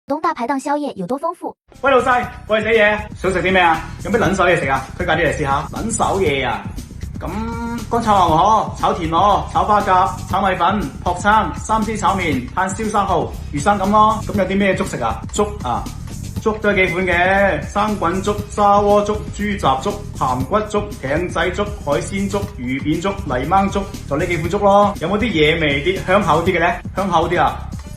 東大排檔宵夜有多豐富？喂老細，過嚟食嘢，想食啲咩啊？有咩撚手嘢食啊？推介啲嚟試下。撚手嘢啊？咁乾炒牛河、炒田螺、炒花甲、炒米粉、撲撐、三絲炒麵、炭燒生蠔、魚生咁咯。咁有啲咩粥食啊？粥啊，粥都有幾款嘅，生滾粥、砂鍋粥、豬雜粥、鹹骨粥、艇仔粥、海鮮粥、魚片粥、泥鯭粥，就呢幾款粥咯。有冇啲野味啲、香口啲嘅咧？香口啲啊？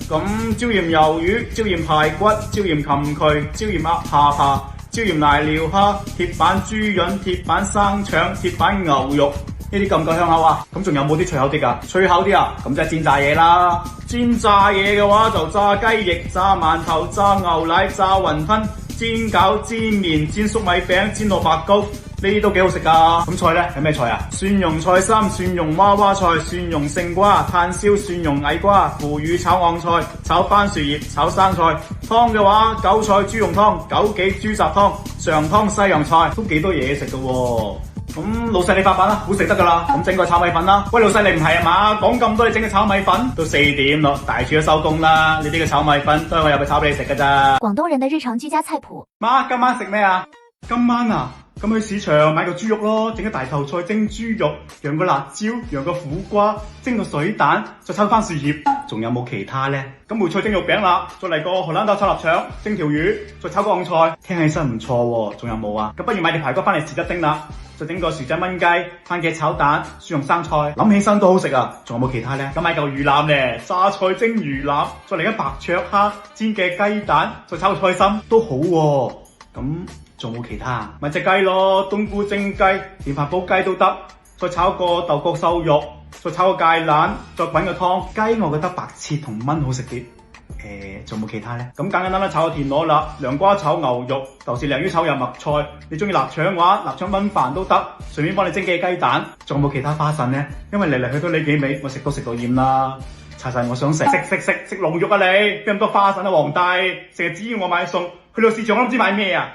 咁椒鹽魷魚、椒鹽排骨、椒鹽禽渠、椒鹽鴨下巴、椒鹽瀨尿蝦、鐵板豬潤、鐵板生腸、鐵板牛肉，呢啲夠唔夠香口啊？咁仲有冇啲脆口啲噶？脆口啲啊？咁就係煎炸嘢啦。煎炸嘢嘅話就炸雞翼、炸饅頭、炸牛奶、炸雲吞、煎餃、煎麵、煎粟米餅、煎蘿蔔糕。呢啲都幾好食噶。咁菜咧有咩菜啊？蒜蓉菜心、蒜蓉娃娃菜、蒜蓉勝瓜、炭燒蒜蓉矮瓜、腐乳炒昂菜、炒番薯葉、炒生菜。湯嘅話，韭菜豬肉湯、枸杞豬雜湯、上湯西洋菜，都幾多嘢食噶喎。咁老細你發辦啦，好食得噶啦。咁整個炒米粉啦。喂老細你唔係啊嘛？講咁多你整嘅炒米粉，都4點咯，大廚都收工啦。你呢個炒米粉都係我入去炒俾你食噶咋。廣東人的日常居家菜譜。媽，今晚食咩啊？今晚啊？咁去市場買個豬肉咯，整個大頭菜蒸豬肉，釀個辣椒，釀個苦瓜，蒸個水蛋，再炒番薯葉，仲有冇其他呢？咁梅菜蒸肉餅啦，再嚟個荷蘭豆炒臘腸，蒸條魚，再炒個昂菜，聽起身唔錯喎。仲有冇啊？咁不如買條排骨翻嚟試一蒸啦，再整個薯仔炆雞，番茄炒蛋，蒜蓉生菜，諗起身都好食啊！仲有冇其他呢？咁買嚿魚腩咧，榨菜蒸魚腩，再嚟個白灼蝦，煎嘅雞蛋，再炒個菜心，都好喎。咁仲冇其他啊？咪隻雞咯，冬菇蒸雞，電飯煲雞都得，再炒個豆角瘦肉，再炒個芥蘭，再滾個湯。雞我覺得白切同炆好食啲。仲冇其他呢？咁簡簡單單炒個田螺啦，涼瓜炒牛肉，豆豉鯪魚炒油麥菜。你中意臘腸嘅話，臘腸炆飯都得，順便幫你蒸嘅雞蛋。仲有冇其他花臣呢？因為嚟嚟去去都呢幾味，我食都食到厭啦。查實我想食龍肉啊你，邊咁多花臣啊皇帝，成日指要我買餸，去到市場都唔知買咩啊！